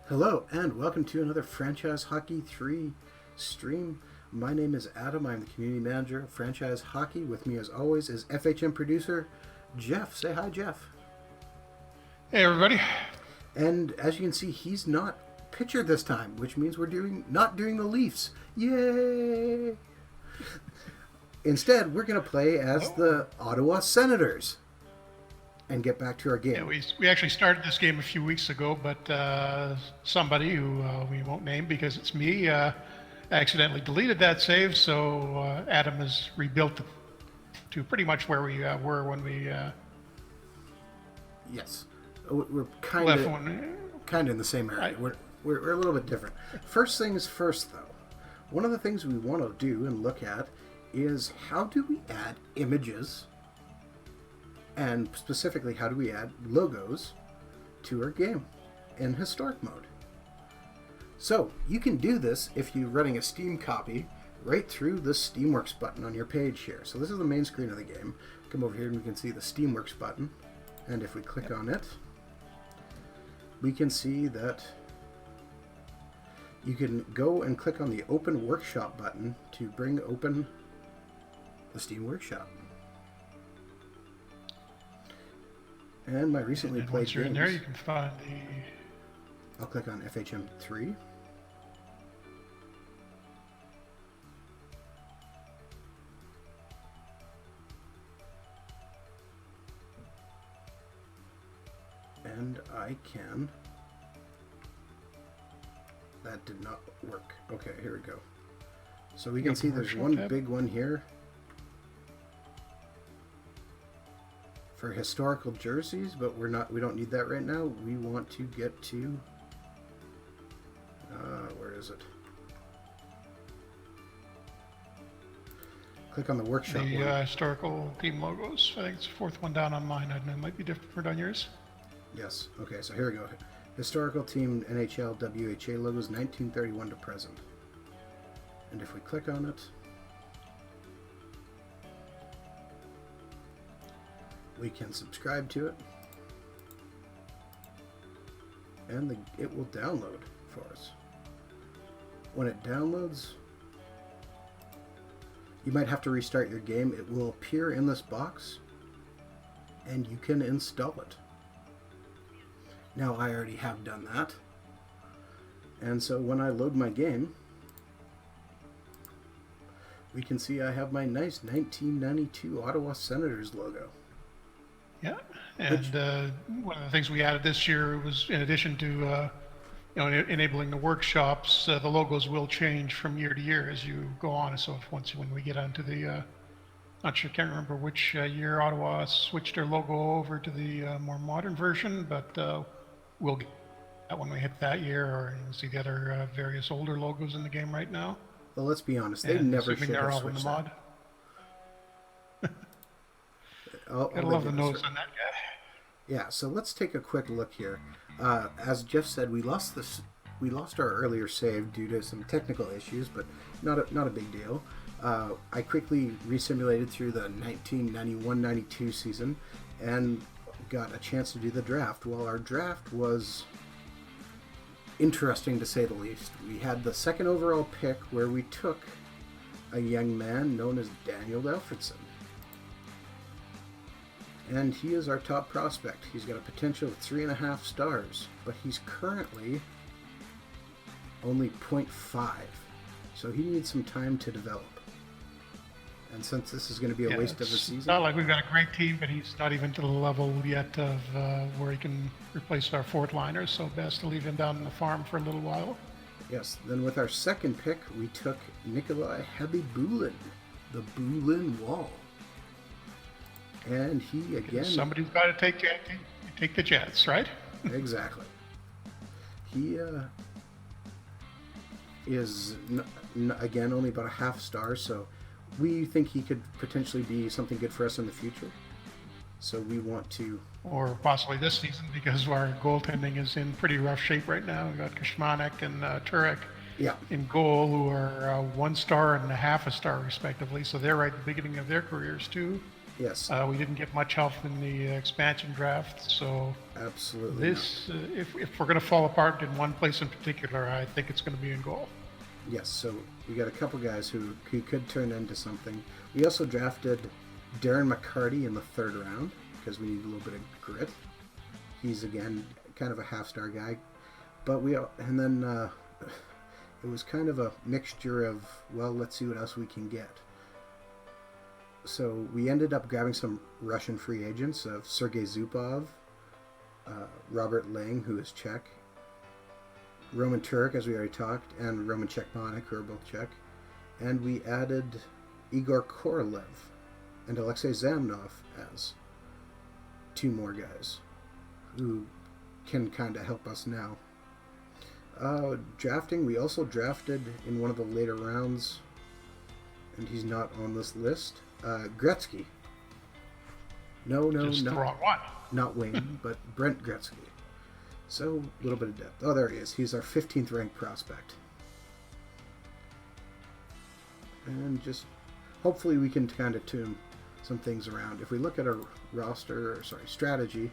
Hello, and welcome to another Franchise Hockey 3 stream. My name is Adam. I'm the community manager of Franchise Hockey. With me, as always, is FHM producer Jeff. Say hi, Jeff. Hey everybody. And as you can see, he's not pitcher this time, which means we're not doing the Leafs. Yay! Instead, we're going to play as the Ottawa Senators and get back to our game. Yeah, we actually started this game a few weeks ago, but somebody who we won't name because it's me accidentally deleted that save, so Adam has rebuilt it to pretty much where we were when we Yes. We're kind left of one. in the same area. We're a little bit different. First things first, though. One of the things we want to do and look at is how do we add images, and specifically how do we add logos to our game in historic mode. So you can do this if you're running a Steam copy right through the Steamworks button on your page here. So this is the main screen of the game. Come over here and we can see the Steamworks button, and if we click on it, we can see that you can go and click on the Open Workshop button to bring open the Steam Workshop. And my recently played once you're games. in there, you can find the. I'll click on FHM 3. And I can. That did not work. Okay, here we go. So we can see there's one big one here for historical jerseys, but we don't need that right now. We want to get to where is it? Click on the workshop. The historical team logos. I think it's the fourth one down on mine. I don't know, it might be different on yours. Yes. Okay, so here we go. Historical team NHL WHA logos 1931 to present. And if we click on it, we can subscribe to it, and it will download for us. When it downloads, you might have to restart your game. It will appear in this box, and you can install it. Now, I already have done that, and so when I load my game, we can see I have my nice 1992 Ottawa Senators logo. Yeah, and one of the things we added this year was, in addition to enabling the workshops, the logos will change from year to year as you go on. So when we get onto the, can't remember which year Ottawa switched their logo over to the more modern version, but we'll get that when we hit that year, or you can see the other various older logos in the game right now. Well, let's be honest, they never should have switched that. Gotta love the nose on that guy. Yeah, so let's take a quick look here. As Jeff said, we lost our earlier save due to some technical issues, but not a big deal. I quickly resimulated through the 1991-92 season and got a chance to do the draft. Well, our draft was interesting to say the least. We had the second overall pick where we took a young man known as Daniel Alfredson. And he is our top prospect. He's got a potential of 3.5 stars, but he's currently only 0.5. So he needs some time to develop. And since this is going to be a waste of a season... It's not like we've got a great team, but he's not even to the level yet of where he can replace our fourth liner, so best to leave him down on the farm for a little while. Yes, then with our second pick, we took Nikolai Habibulin, the Bulin Wall. And he, again... Somebody's got to take the chance, right? Exactly. He is, again, only about a half star, so we think he could potentially be something good for us in the future. So we want to... Or possibly this season, because our goaltending is in pretty rough shape right now. We've got Kashmanek and Turek in goal, who are 1 star and a half a star, respectively. So they're right at the beginning of their careers, too. Yes, We didn't get much help in the expansion draft, so absolutely not. this, if we're going to fall apart in one place in particular, I think it's going to be in goal. Yes, so we got a couple guys who could turn into something. We also drafted Darren McCarty in the third round because we need a little bit of grit. He's again kind of a half-star guy, but and then it was kind of a mixture of, well, let's see what else we can get. So we ended up grabbing some Russian free agents of Sergei Zupov, Robert Lang, who is Czech, Roman Turek, as we already talked, and Roman Czechmanik, who are both Czech. And we added Igor Korolev and Alexei Zamnov as two more guys who can kind of help us now. Drafting, we also drafted in one of the later rounds, and he's not on this list, Gretzky. Just the wrong one. Not Wayne, but Brent Gretzky. So, a little bit of depth. Oh, there he is. He's our 15th ranked prospect. And just, hopefully we can kind of tune some things around. If we look at our strategy,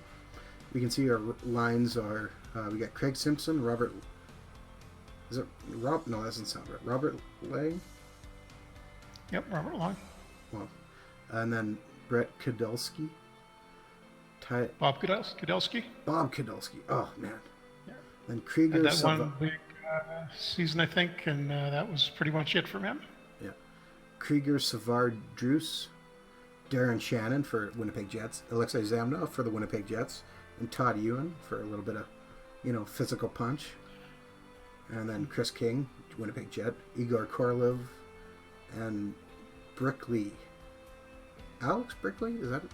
we can see our lines are, we got Craig Simpson, Robert, is it Rob? No, that doesn't sound right. Robert Lang? Yep, Robert Long. Well, and then Brett Kadulski. Bob Kudelski. Bob Kadulski. Oh, man. Yeah. Then Krieger. Had that one big season, I think, and that was pretty much it for him. Yeah. Krieger, Savard, Druce, Darren Shannon for Winnipeg Jets, Alexei Zamnov for the Winnipeg Jets, and Todd Ewan for a little bit of, physical punch. And then Chris King, Winnipeg Jet, Igor Korolev, and Brickley. Alex Brickley? Is that it?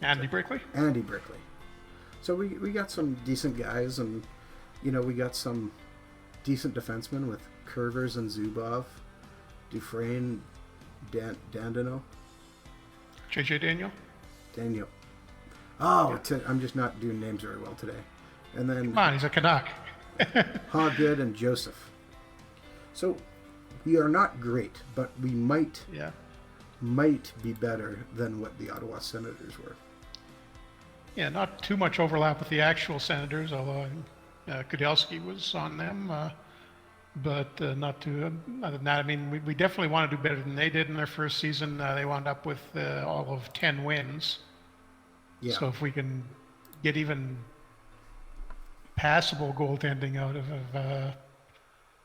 Andy Brickley. Andy Brickley. So we got some decent guys, and we got some decent defensemen with Curvers and Zubov, Dufresne, Dandino, JJ Daniel. Oh, yeah. I'm just not doing names very well today. And then come on, he's a Canuck. Hoggood and Joseph. So we are not great, but we might be better than what the Ottawa Senators were. Yeah, not too much overlap with the actual Senators, although Kudelski was on them. But not too. Other than that, I mean, we definitely want to do better than they did in their first season. They wound up with all of 10 wins. Yeah. So if we can get even passable goaltending out of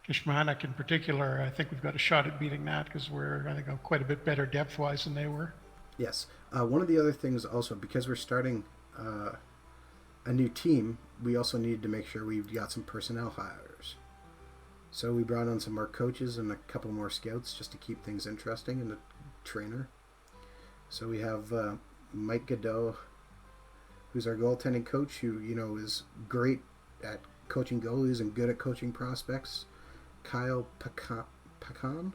Kishmanek in particular, I think we've got a shot at beating that because we're, I think, quite a bit better depth-wise than they were. Yes. One of the other things also, because we're starting a new team, we also needed to make sure we've got some personnel hires. So we brought on some more coaches and a couple more scouts just to keep things interesting, and a trainer. So we have Mike Godot, who's our goaltending coach, who is great at coaching goalies and good at coaching prospects. Kyle Pacan,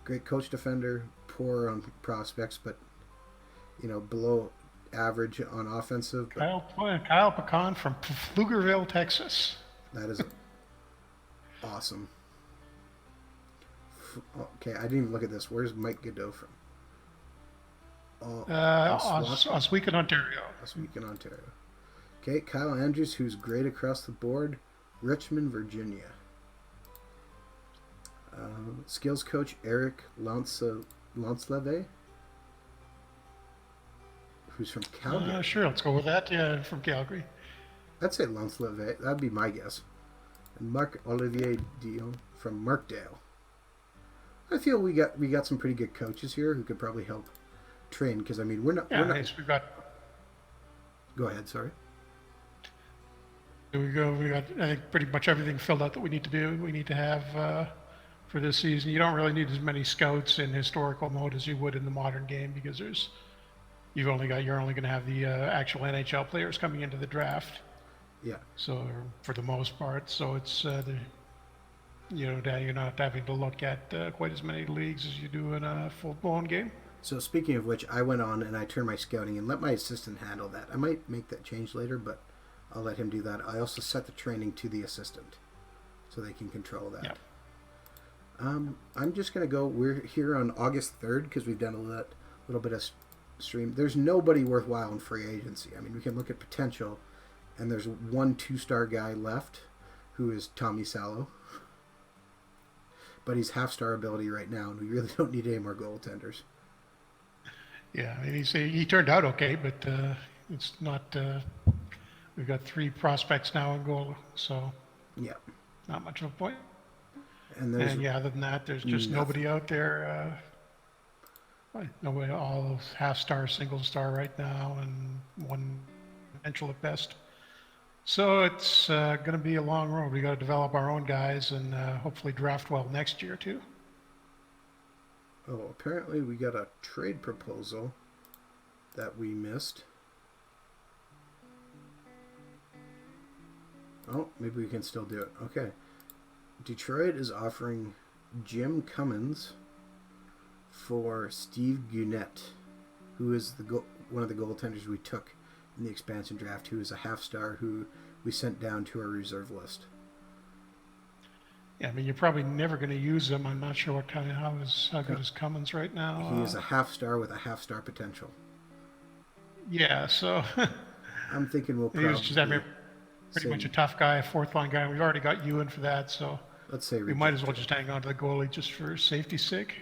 great coach defender, poor on prospects, but below average on offensive. Kyle Pacan from Pflugerville, Texas. That is awesome. Okay, I didn't even look at this. Where's Mike Godot from? Oswego, Ontario. Oswego, Ontario. Okay, Kyle Andrews, who's great across the board, Richmond, Virginia. Skills coach Eric Lansleve, who's from Calgary. Sure, let's go with that. Yeah, from Calgary. I'd say Lansleve. That'd be my guess. And Marc Olivier Dion from Markdale. I feel we got some pretty good coaches here who could probably help train, because I mean we're not. We've got. Go ahead. Sorry. We got, I think, pretty much everything filled out that we need to do. We need to have for this season. You don't really need as many scouts in historical mode as you would in the modern game, because you're only going to have the actual NHL players coming into the draft. Yeah. So for the most part, so it's you're not having to look at quite as many leagues as you do in a full-blown game. So speaking of which, I went on and I turned my scouting and let my assistant handle that. I might make that change later, but I'll let him do that. I also set the training to the assistant so they can control that. Yep. I'm just going to go, we're here on August 3rd because we've done little bit of stream. There's nobody worthwhile in free agency. I mean, we can look at potential, and there's one 2-star guy left, who is Tommy Salo. But he's half-star ability right now, and we really don't need any more goaltenders. Yeah, I mean, he turned out okay, but it's not. We've got 3 prospects now in goal, so Yeah. not much of a point. And yeah, other than that, there's just nobody out there. Nobody, all half-star, single-star right now, and one potential at best. So it's going to be a long road. We got to develop our own guys and hopefully draft well next year too. Oh, apparently we got a trade proposal that we missed. Oh, maybe we can still do it. Okay. Detroit is offering Jim Cummins for Steve Gunnett, who is one of the goaltenders we took in the expansion draft, who is a half-star who we sent down to our reserve list. Yeah, I mean, you're probably never going to use him. I'm not sure how good is Cummins right now. He is a half-star with a half-star potential. Yeah, so I'm thinking we'll probably... He was just pretty much a tough guy, a fourth-line guy. We've already got Ewan for that, so let's say we might as well just hang on to the goalie just for safety's sake.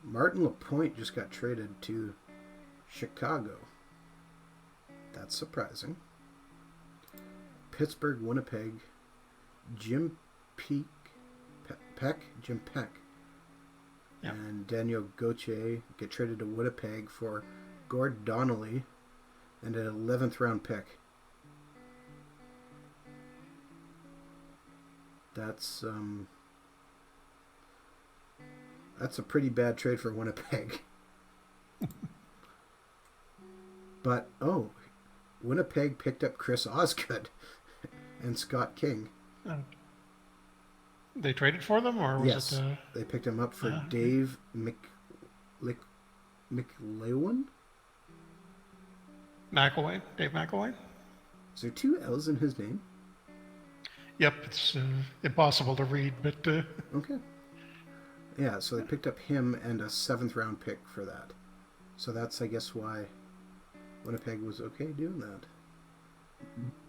Martin Lapointe just got traded to Chicago. That's surprising. Pittsburgh, Winnipeg, Jim Peck, Yep. and Daniel Gauthier get traded to Winnipeg for Gord Donnelly and an 11th round pick. That's a pretty bad trade for Winnipeg. But, Winnipeg picked up Chris Osgood and Scott King. They traded for them, or was yes, it? They picked him up for Dave McLewan? Dave McElwain? Is there 2 L's in his name? Yep, it's impossible to read, but... Okay. Yeah, so they picked up him and a 7th round pick for that. So that's, I guess, why Winnipeg was okay doing that.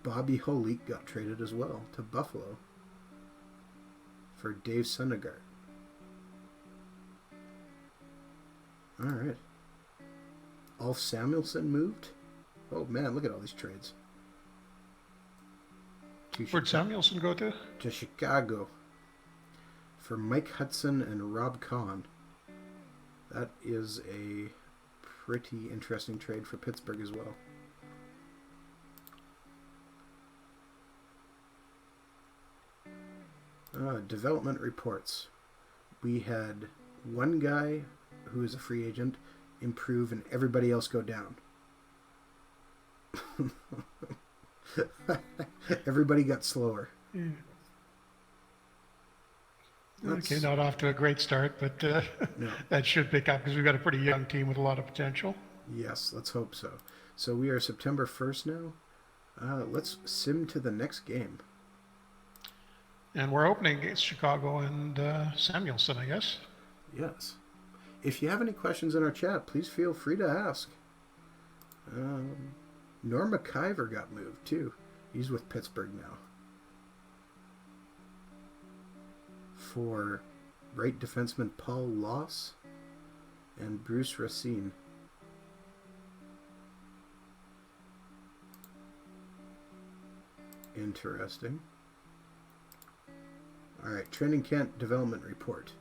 Bobby Holik got traded as well to Buffalo for Dave Sundergaard. All right. Ulf Samuelsson moved. Oh man, look at all these trades. Where'd Samuelsson go to? To Chicago for Mike Hudson and Rob Kahn. That is a pretty interesting trade for Pittsburgh as well. Development reports. We had one guy who is a free agent improve and everybody else go down. Everybody got slower. Yeah. Okay, not off to a great start, but no. That should pick up because we've got a pretty young team with a lot of potential. Yes, let's hope so. So we are September 1st now. Let's sim to the next game. And we're opening against Chicago and Samuelsson, I guess. Yes. If you have any questions in our chat, please feel free to ask. Norm McIver got moved too. He's with Pittsburgh now. For right defenseman Paul Loss and Bruce Racine. Interesting. All right, training camp development report.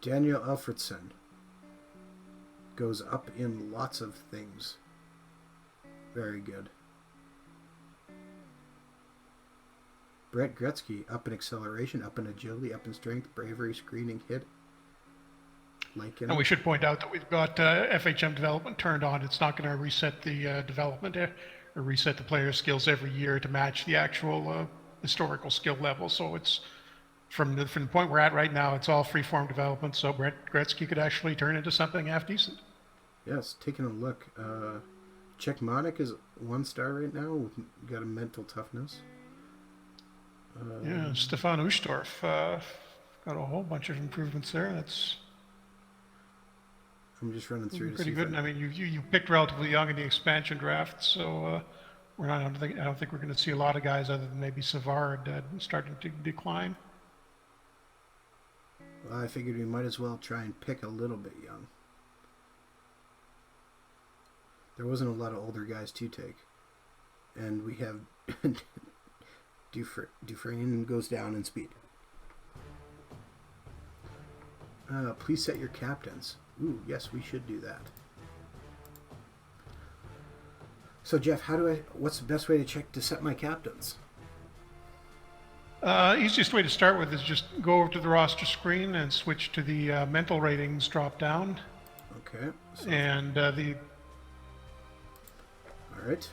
Daniel Alfredson goes up in lots of things. Very good. Brett Gretzky up in acceleration, up in agility, up in strength, bravery, screening, hit. And we should point out that we've got FHM development turned on. It's not going to reset the development or reset the player skills every year to match the actual historical skill level. So it's from the point we're at right now, it's all free-form development. So Brett Gretzky could actually turn into something half decent. Yes, taking a look. Czech Monik is 1-star right now. Got a mental toughness. Yeah, Stefan Ustorf got a whole bunch of improvements there. That's I'm just running through to Pretty see good. if And I mean, you picked relatively young in the expansion draft, so we're not. I don't think we're going to see a lot of guys other than maybe Savard starting to decline. I figured we might as well try and pick a little bit young. There wasn't a lot of older guys to take. And we have Dufresne goes down in speed. Please set your captains. Ooh, yes, we should do that. So Jeff, what's the best way to set my captains? Easiest way to start with is just go over to the roster screen and switch to the mental ratings drop down. Okay. And all right.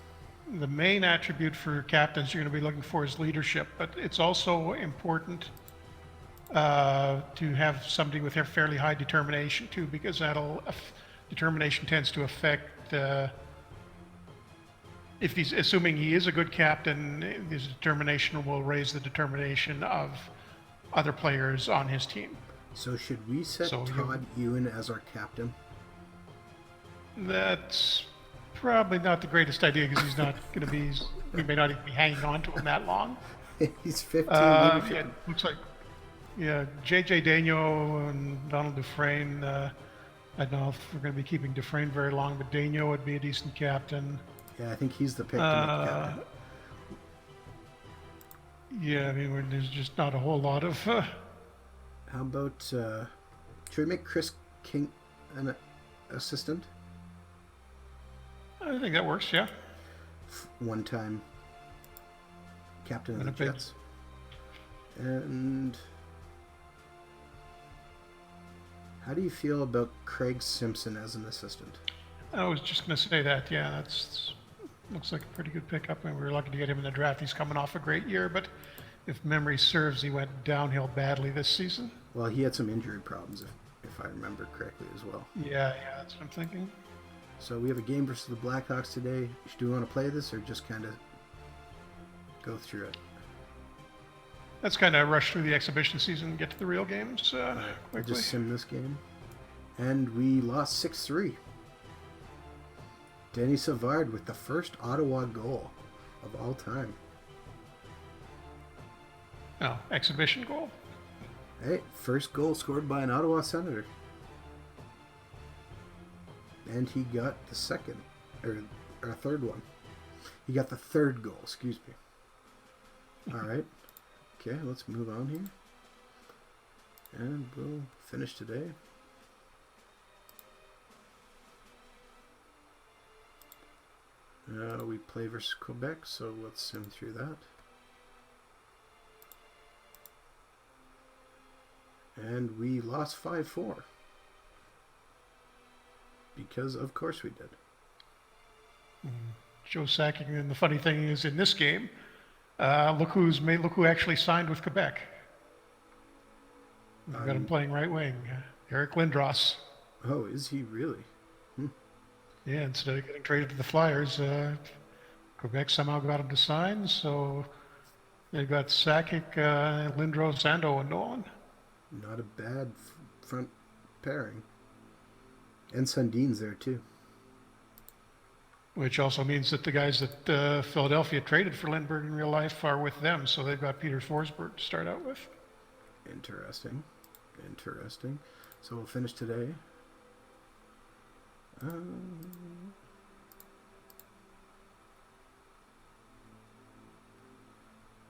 The main attribute for captains you're going to be looking for is leadership, but it's also important to have somebody with a fairly high determination too, because determination tends to affect. If he's assuming he is a good captain, his determination will raise the determination of other players on his team. So should we set Todd Ewan as our captain? That's probably not the greatest idea because he's not going to be. We may not even be hanging on to him that long. He's 15. Yeah, it looks like. Yeah, J.J. Daigneault and Donald Dufresne. I don't know if we're going to be keeping Dufresne very long, but Daigneault would be a decent captain. Yeah, I think he's the pick to make captain. Yeah, I mean, there's just not a whole lot of... How about... should we make Chris King an assistant? I think that works, yeah. One-time captain of the Jets. And... how do you feel about Craig Simpson as an assistant? I was just going to say that, yeah, that's looks like a pretty good pickup. I mean, we were lucky to get him in the draft. He's coming off a great year, but if memory serves, he went downhill badly this season. Well, he had some injury problems, if I remember correctly as well. Yeah, that's what I'm thinking. So we have a game versus the Blackhawks today. Do we want to play this or just kind of go through it? Let's kind of rush through the exhibition season and get to the real games quickly. I'll just sim this game. And we lost 6-3. Denny Savard with the first Ottawa goal of all time. Oh, exhibition goal? Hey, first goal scored by an Ottawa Senator. And he got the second, or third one. He got the third goal, excuse me. All right. Okay, let's move on here. And we'll finish today. We play versus Quebec, so let's sim through that. And we lost 5-4. Because of course we did. Joe Sakic, and the funny thing is in this game, look who actually signed with Quebec. We've got him playing right wing, Eric Lindros. Oh, is he really? Yeah, instead of getting traded to the Flyers, Quebec somehow got him to sign, so they've got Sakic, Lindros, and Owen Nolan. Not a bad front pairing. And Sundin's there too. Which also means that the guys that Philadelphia traded for Lindbergh in real life are with them, so they've got Peter Forsberg to start out with. Interesting. Interesting. So we'll finish today.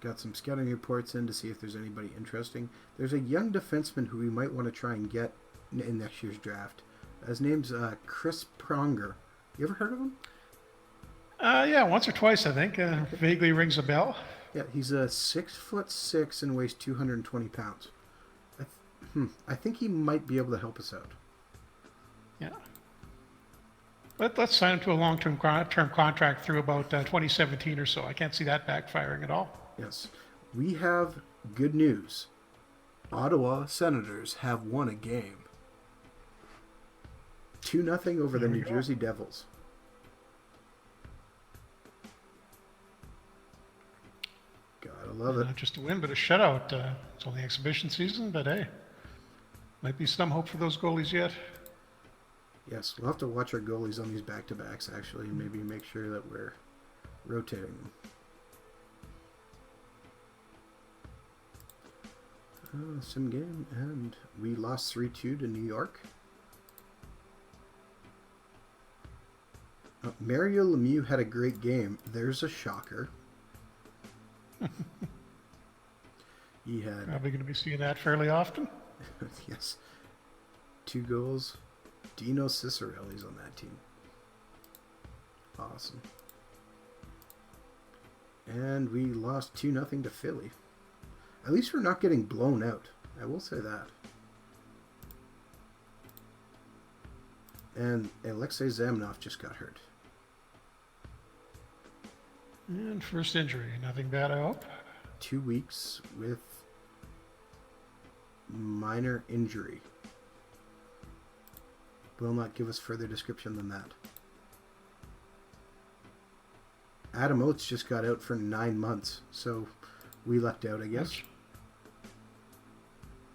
Got some scouting reports in to see if there's anybody interesting. There's a young defenseman who we might want to try and get in next year's draft. His name's Chris Pronger. You ever heard of him? Yeah, once or twice, I think. Vaguely rings a bell. Yeah, he's 6'6" and weighs 220 pounds. I think he might be able to help us out. Yeah. But let's sign him to a long-term contract through about 2017 or so. I can't see that backfiring at all. Yes. We have good news. Ottawa Senators have won a game. 2-0 over the New Jersey Devils. Gotta love it. Not just a win, but a shutout. It's only exhibition season, but hey, might be some hope for those goalies yet. Yes, we'll have to watch our goalies on these back-to-backs, actually, and maybe make sure that we're rotating them. Sim game, and we lost 3-2 to New York. Mario Lemieux had a great game. There's a shocker. He had... Probably going to be seeing that fairly often. Yes. 2 goals. Dino Cicerelli's on that team. Awesome. And we lost 2-0 to Philly. At least we're not getting blown out. I will say that. And Alexei Zamnov just got hurt. And first injury. Nothing bad, I hope. 2 weeks with minor injury. Will not give us further description than that. Adam Oates just got out for 9 months, so we lucked out, I guess. Ouch.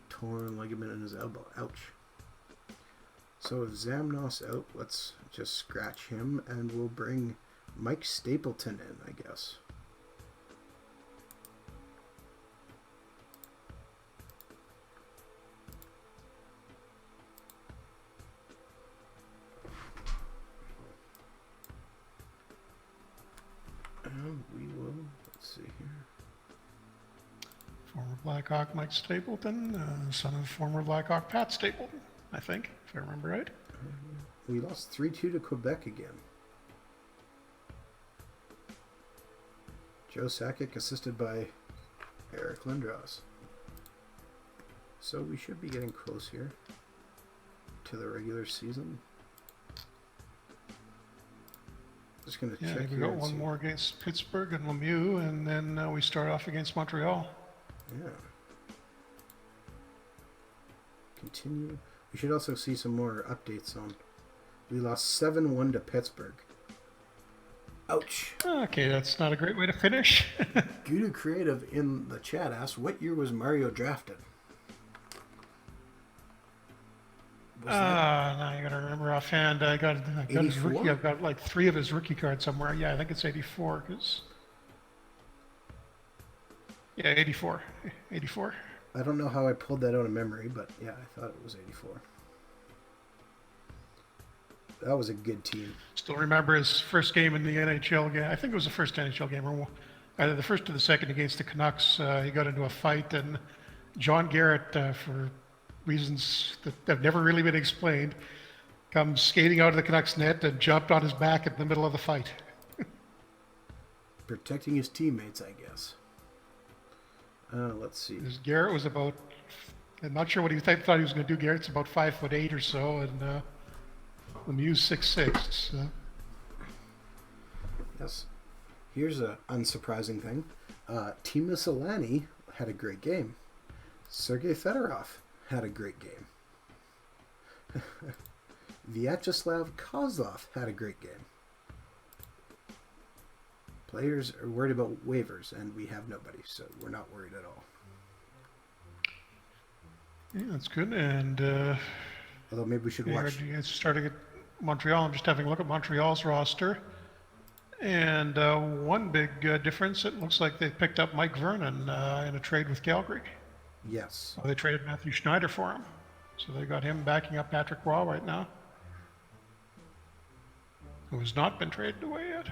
Torn ligament in his elbow. Ouch. So if Zamnos out, let's just scratch him, and we'll bring Mike Stapleton in, I guess. And we will, let's see here. Former Blackhawk Mike Stapleton, son of former Blackhawk Pat Stapleton, I think, if I remember right. We lost 3-2 to Quebec again. Joe Sakic assisted by Eric Lindros. So we should be getting close here to the regular season. Just going to check we here. got one more against Pittsburgh and Lemieux, and then we start off against Montreal. Yeah. Continue. We should also see some more updates on. We lost 7-1 to Pittsburgh. Ouch. Okay, that's not a great way to finish. Gudu Creative in the chat asked, what year was Mario drafted? Now you got to remember offhand. I got his 84? rookie. I've got like 3 of his rookie cards somewhere. Yeah, I think it's 84. Yeah, 84. 84. I don't know how I pulled that out of memory, but yeah, I thought it was 84. That was a good team. Still remember his first game in the NHL game. I think it was the first NHL game, or either the first or the second against the Canucks. He got into a fight, and John Garrett, for reasons that have never really been explained, comes skating out of the Canucks net and jumped on his back in the middle of the fight. Protecting his teammates, I guess. Let's see. Garrett was about, I'm not sure what he thought he was going to do. Garrett's about 5'8" or so, and Lemieux 6'6". So. Yes. Here's an unsurprising thing. Timo Solani had a great game. Sergei Fedorov had a great game. Vyacheslav Kozlov had a great game. Players are worried about waivers, and we have nobody, so we're not worried at all. Yeah, that's good. And although maybe we should watch. Starting at Montreal, I'm just having a look at Montreal's roster. And one big difference, it looks like they picked up Mike Vernon in a trade with Calgary. Yes. So they traded Matthew Schneider for him. So they got him backing up Patrick Roy right now, who has not been traded away yet.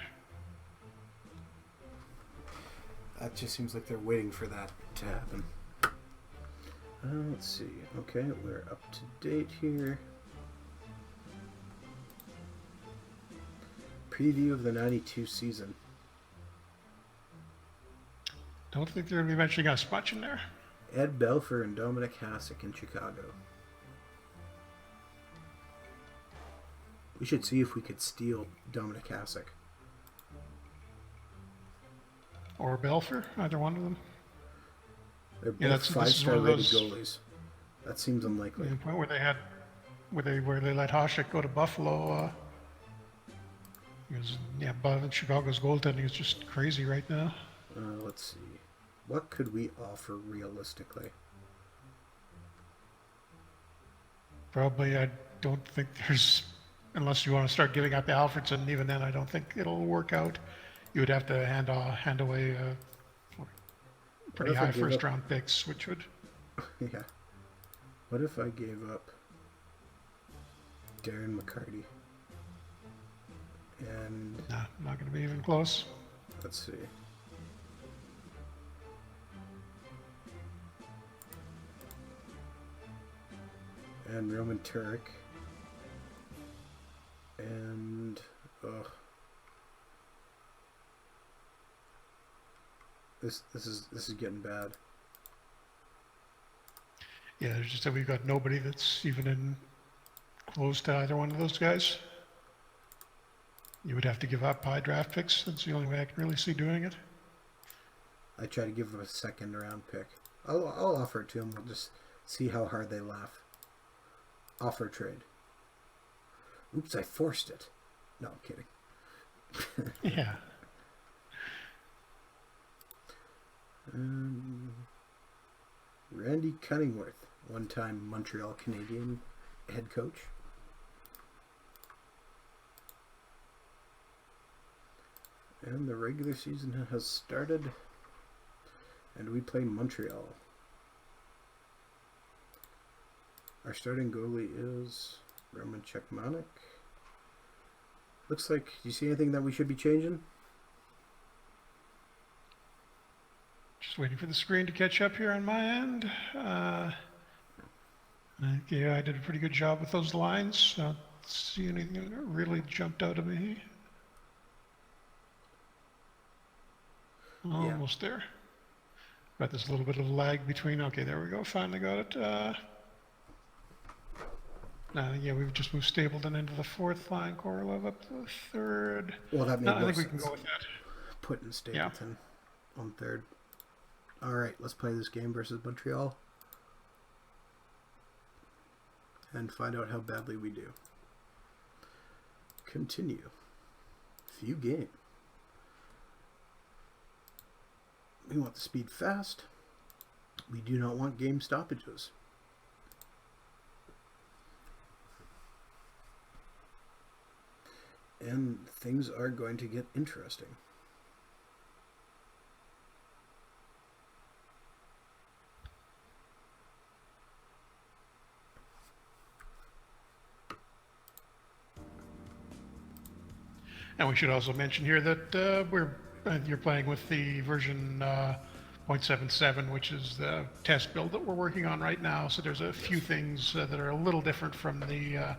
That just seems like they're waiting for that to happen. Let's see. Okay, we're up to date here. Preview of the 92 season. Don't think they're going to be mentioning us much in there. Ed Belfour and Dominic Hasek in Chicago. We should see if we could steal Dominic Hasek. Or Belfour, either one of them. They're both five-star rated goalies. That seems unlikely. The point where they had, where they let Hasek go to Buffalo. Chicago's goaltending is just crazy right now. Let's see. What could we offer realistically? Probably, I don't think there's unless you want to start giving up Alfredson. Even then, I don't think it'll work out. You would have to hand away pretty if I high gave first up- round picks, which would. Yeah. What if I gave up Darren McCarty? And Nah, not going to be even close. let's see. And Roman Turek. And this is getting bad. Yeah, there's just that we've got nobody that's even in close to either one of those guys. You would have to give up high draft picks. That's the only way I can really see doing it. I try to give him a second round pick. I'll offer it to him. We'll just see how hard they laugh. Offer trade. Oops, I forced it. No, I'm kidding. Yeah. Randy Cunningworth, one-time Montreal Canadian head coach. And the regular season has started, and we play Montreal. Our starting goalie is Roman Czechmanek. Looks like, do you see anything that we should be changing? Just waiting for the screen to catch up here on my end. Yeah, I did a pretty good job with those lines. I don't see anything that really jumped out at me. Almost there. Got this little bit of lag between. Okay, there we go. Finally got it. Yeah, we've just moved Stapleton into the fourth line. Korolev up to the third. Well, that made I more think we can sense. go with that. Putting Stapleton on third. All right, let's play this game versus Montreal and find out how badly we do. Continue. Few game. We want the speed fast. We do not want game stoppages. And things are going to get interesting. And we should also mention here that you're playing with the version 0.77, which is the test build that we're working on right now. So there's a few things that are a little different from the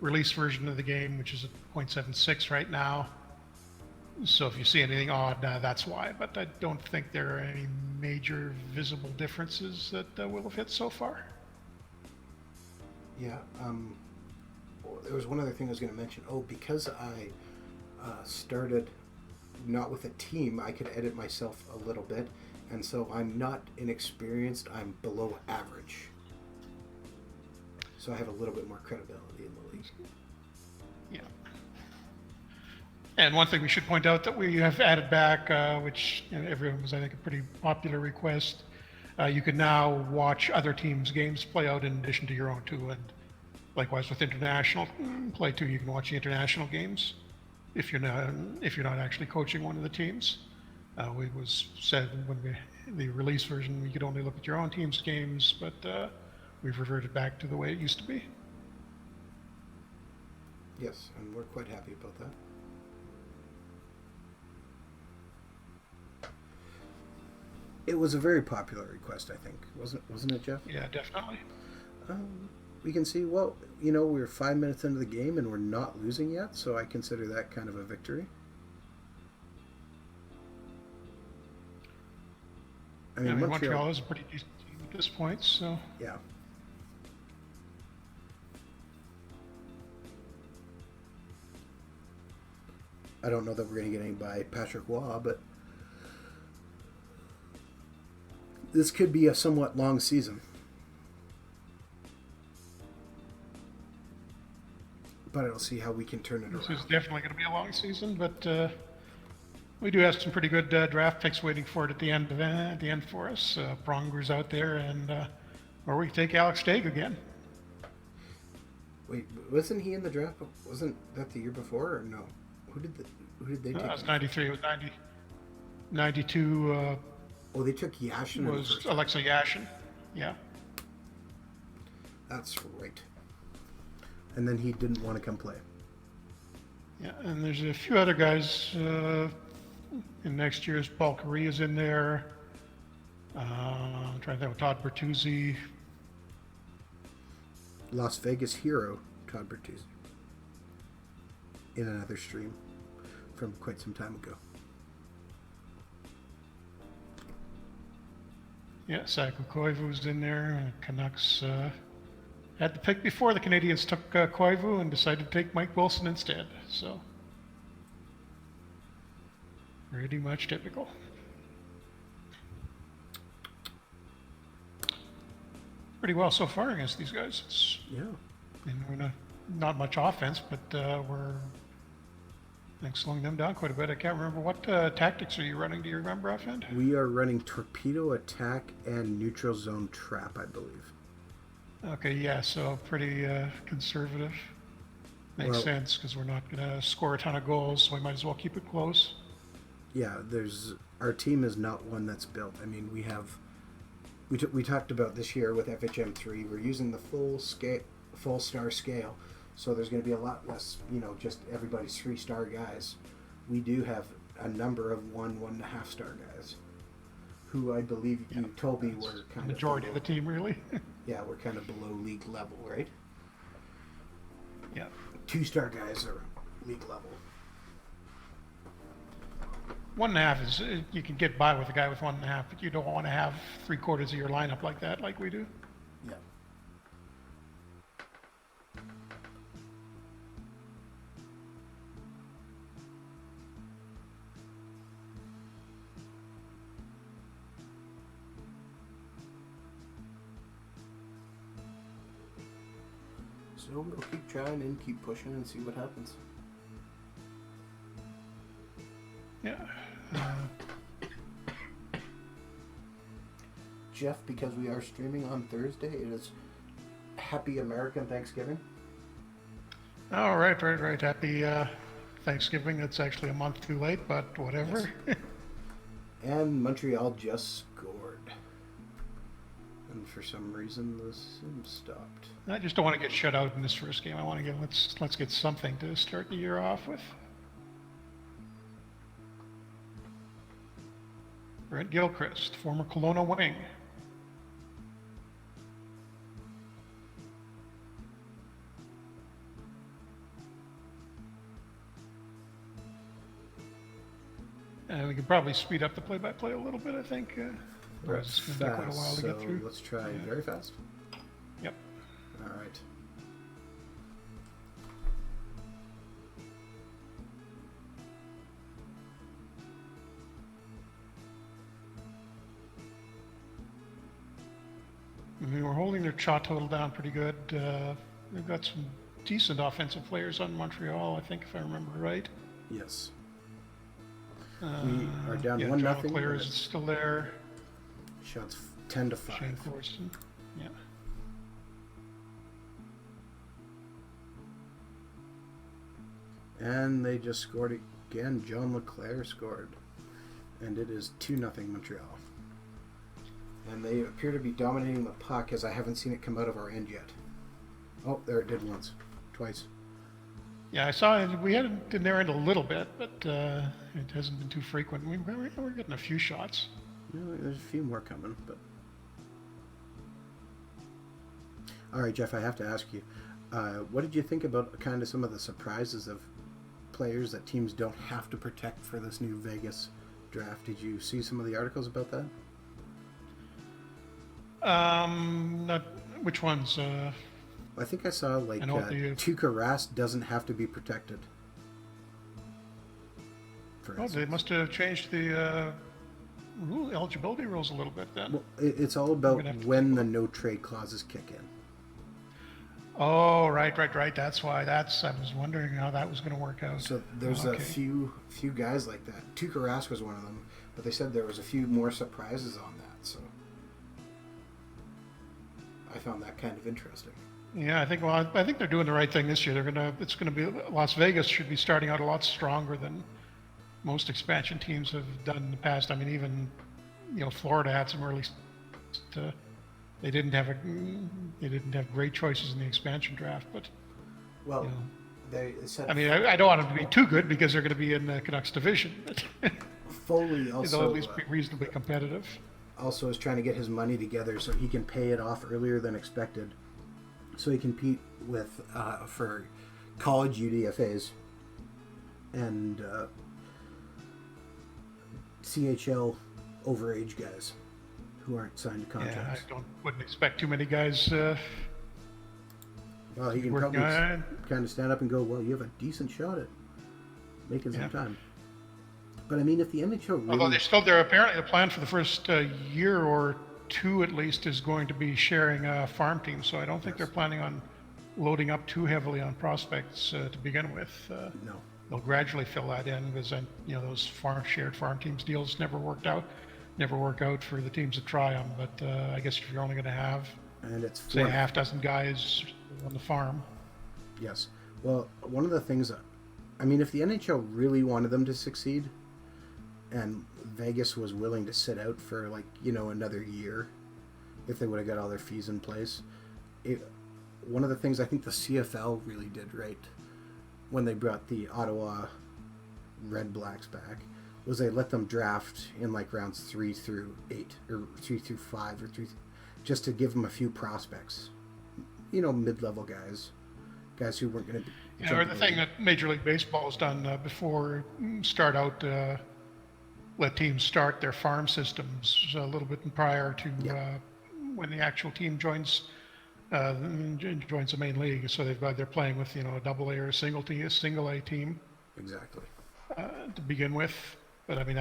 release version of the game, which is at 0.76 right now. So if you see anything odd, that's why. But I don't think there are any major visible differences that will have hit so far. Yeah. There was one other thing I was going to mention. Because I started not with a team, I could edit myself a little bit, and so I'm not inexperienced. I'm below average. So I have a little bit more credibility in the league. Yeah. And one thing we should point out that we have added back, which everyone was, I think, a pretty popular request. You can now watch other teams' games play out in addition to your own too, and likewise with international play too. You can watch the international games if you're not actually coaching one of the teams. We was said when the release version you could only look at your own team's games, but we've reverted back to the way it used to be. Yes, and we're quite happy about that. It was a very popular request, I think, wasn't it, Jeff? Yeah, definitely. We can see, well, we're 5 minutes into the game and we're not losing yet, so I consider that kind of a victory. I mean, Montreal is a pretty decent team at this point, so. Yeah. I don't know that we're going to get any by Patrick Waugh, but this could be a somewhat long season. But I'll see how we can turn it around. This is definitely going to be a long season, but we do have some pretty good draft picks waiting for it at the end for us. Pronger's out there, and or we can take Alex Stagg again. Wait, wasn't he in the draft? Wasn't that the year before, or no? Who did they take? It was 93. It was 90, 92 Oh, they took Yashin in the was first round. Alexa Yashin. Yeah. That's right. And then he didn't want to come play. Yeah, and there's a few other guys in next year's. Paul Correa's in there. I'm trying to think of Todd Bertuzzi. Las Vegas hero Todd Bertuzzi in another stream from quite some time ago. Yeah, Saku Koivu's in there. Canucks had the pick before the Canadians took Koivu and decided to take Mike Wilson instead. So, pretty much typical. Pretty well so far against these guys. Yeah. And we're not much offense, but we're I think slowing them down quite a bit. I can't remember what tactics are you running. Do you remember offhand? We are running torpedo attack and neutral zone trap, I believe. Okay, yeah, so pretty conservative. Makes sense because we're not going to score a ton of goals, so we might as well keep it close. Yeah, our team is not one that's built. I mean, we talked about this year with FHM3. We're using the full star scale, so there's going to be a lot less, just everybody's 3-star guys. We do have a number of 1.5 star guys, who I believe you told me were kind of majority of the team, really. Yeah, we're kind of below league level, right? Yeah. 2-star guys are league level. 1.5 is you can get by with a guy with 1.5, but you don't want to have 3/4 of your lineup like that, like we do. Yeah. So we'll keep trying and keep pushing and see what happens. Yeah. Jeff, because we are streaming on Thursday, it is Happy American Thanksgiving. All right. Happy Thanksgiving. It's actually a month too late, but whatever. Yes. And Montreal just scored. And for some reason, the sim stopped. I just don't want to get shut out in this first game. I want to let's get something to start the year off with. Brent Gilchrist, former Kelowna wing. We can probably speed up the play-by-play a little bit, I think. It's going to take quite a while to get through. Let's try very fast. Yep. All right. I mean, we're holding their shot total down pretty good. They've got some decent offensive players on Montreal, I think, if I remember right. Yes. We are down 1-0. John is still there. Shots 10-5. Shane Thorson. Yeah. And they just scored again. John LeClaire scored. And it is 2-0 Montreal. And they appear to be dominating the puck, as I haven't seen it come out of our end yet. Oh, there it did once. Twice. Yeah, I saw it. We had it in their end a little bit, but it hasn't been too frequent. We're getting a few shots. There's a few more coming, but... All right, Jeff, I have to ask you. What did you think about kind of some of the surprises of players that teams don't have to protect for this new Vegas draft? Did you see some of the articles about that? Not which ones? I think I saw like Tuukka Rask doesn't have to be protected. They must have changed the eligibility rules a little bit then. Well, it's all about when the no trade clauses kick in. Oh, right. That's why. I was wondering how that was going to work out. So there's a few guys like that. Tuukka Rask was one of them, but they said there was a few more surprises on that. So I found that kind of interesting. Yeah, I think. Well, I think they're doing the right thing this year. It's gonna be. Las Vegas should be starting out a lot stronger than most expansion teams have done in the past. I mean, even Florida had some early. Uh, they didn't have great choices in the expansion draft, but you Well, know, they said I mean, I don't want them to be too good because they're going to be in the Canucks division, but Foley they'll at also least be reasonably competitive. also is trying to get his money together so he can pay it off earlier than expected, so he can compete with for college UDFA's and CHL overage guys who aren't signed to Yeah, contracts. wouldn't expect too many guys Well, he to be can working probably on. kind of stand up and go, well, you have a decent shot at making some Yeah. time. But I mean, if the NHL Although really, they're apparently the plan for the first year or two at least is going to be sharing a farm team. So I don't think they're yes, planning on loading up too heavily on prospects to begin with. no, They'll gradually fill that in because those shared farm teams deals never work out for the teams that try them. But I guess if you're only going to have and it's say a four. half dozen guys on the farm. Yes. Well, one of the things, I mean, if the NHL really wanted them to succeed, and Vegas was willing to sit out for another year, if they would have got all their fees in place, one of the things I think the CFL really did right when they brought the Ottawa Red Blacks back was they let them draft in rounds 3 through 8 or 3 through 5 or 3, just to give them a few prospects, mid-level guys who weren't going to. Yeah, or the thing that Major League Baseball has done before start out. Let teams start their farm systems a little bit prior to when the actual team joins the main league. So they're playing with a double A or a single A team Exactly. to begin with. But I mean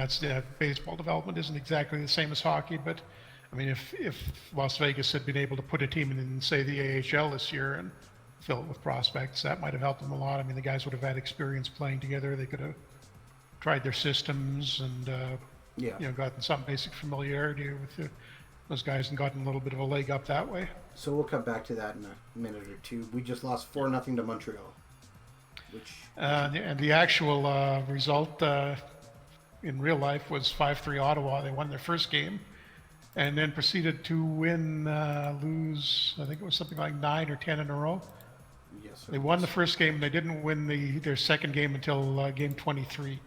baseball development isn't exactly the same as hockey. But I mean if Las Vegas had been able to put a team in say the AHL this year and fill it with prospects, that might have helped them a lot. I mean the guys would have had experience playing together. They could have tried their systems and gotten some basic familiarity with those guys and gotten a little bit of a leg up that way. So we'll come back to that in a minute or two. We just lost 4-0 to Montreal, which And the actual result in real life was 5-3 Ottawa. They won their first game and then proceeded to lose, I think it was something like 9 or 10 in a row. yes, They won the first game and they didn't win their second game until game 23.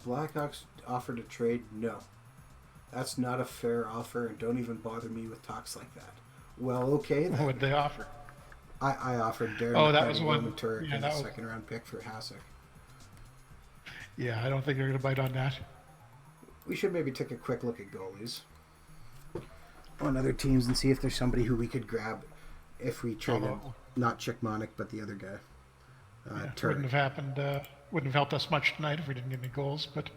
Blackhawks offered a trade. No, that's not a fair offer, and don't even bother me with talks like that. Well, okay. What would they offer? I offered Darren Oh, that was one. Turek Yeah, as that a was. second-round pick for Hasek. Yeah, I don't think they're going to bite on that. We should maybe take a quick look at goalies on other teams and see if there's somebody who we could grab if we traded not Chickmonic but the other guy. Yeah, wouldn't have happened. Wouldn't have helped us much tonight if we didn't get any goals. But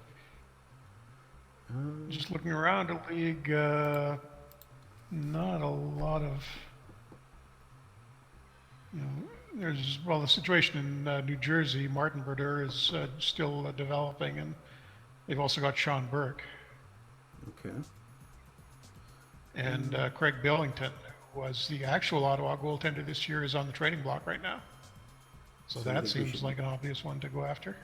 just looking around the league, not a lot of. The situation in New Jersey, Martin Brodeur is still developing, and they've also got Sean Burke Okay. and Craig Billington, who was the actual Ottawa goaltender this year, is on the trading block right now. So you that think we seems should- like an obvious one to go after.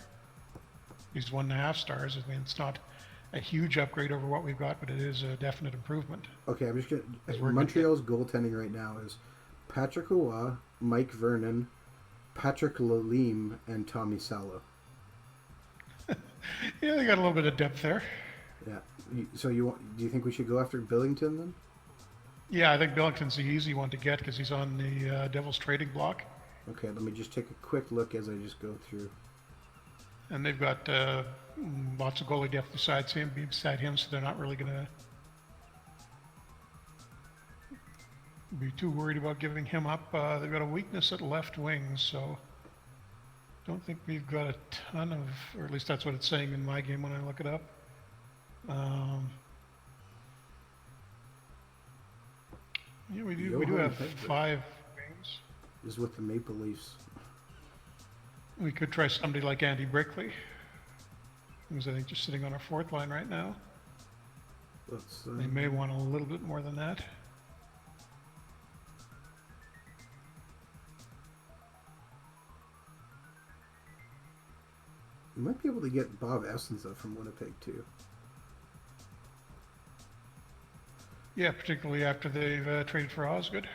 He's 1.5 stars. I mean, it's not a huge upgrade over what we've got, but it is a definite improvement. Okay, I'm just We're gonna. good. Montreal's goaltending right now is Patrick Roy, Mike Vernon, Patrick Lalime, and Tommy Salo. Yeah, they got a little bit of depth there. Yeah. So do you think we should go after Billington then? Yeah, I think Billington's the easy one to get because he's on the Devils trading block. Okay, let me just take a quick look as I just go through. And they've got lots of goalie depth beside him, so they're not really going to be too worried about giving him up. They've got a weakness at left wing, so don't think we've got a ton of, or at least that's what it's saying in my game when I look it up. Yeah, we do Johan have Hedberg 5 wings. is with the Maple Leafs. We could try somebody like Andy Brickley, who's I think just sitting on our 4th line right now. Let's. They may want a little bit more than that. You might be able to get Bob Essens though from Winnipeg too. Yeah, particularly after they've traded for Osgood.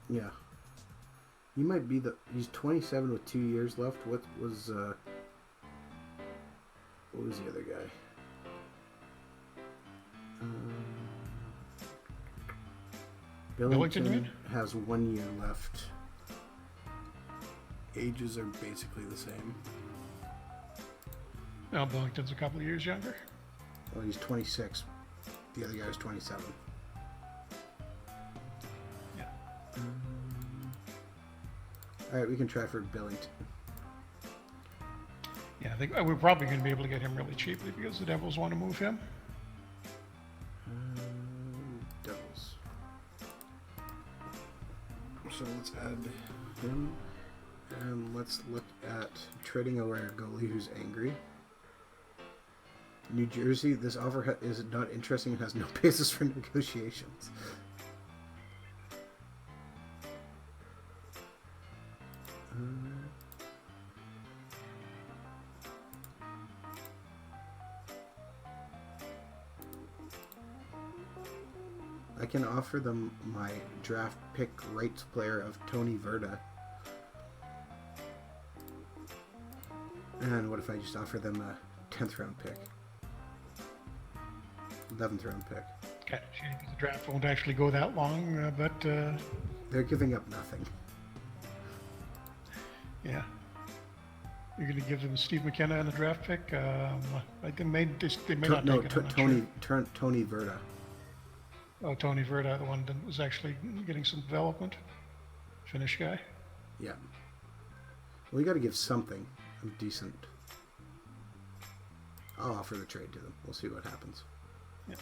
Yeah. He might be he's 27 with 2 years left. What was the other guy? Billington has 1 year left. Ages are basically the same. Well, Billington's a couple of years younger. Well, he's 26. The other guy's 27. Yeah. All right, we can try for Billington. Yeah, I think we're probably going to be able to get him really cheaply because the Devils want to move him. Devils. So let's add him. And let's look at trading away our goalie who's angry. New Jersey, this offer is not interesting and has no basis for negotiations. I can offer them my draft pick rights player of Tony Verda. And what if I just offer them a 10th round pick? 11th round pick. Okay, the draft won't actually go that long, but... They're giving up nothing. Yeah. You're going to give them Steve McKenna and a draft pick? I think they may not take it. Tony Verda. Oh, Tony Verda, the one that was actually getting some development. Finnish guy. Yeah. Well, we got to give something decent. I'll offer the trade to them. We'll see what happens. Yeah.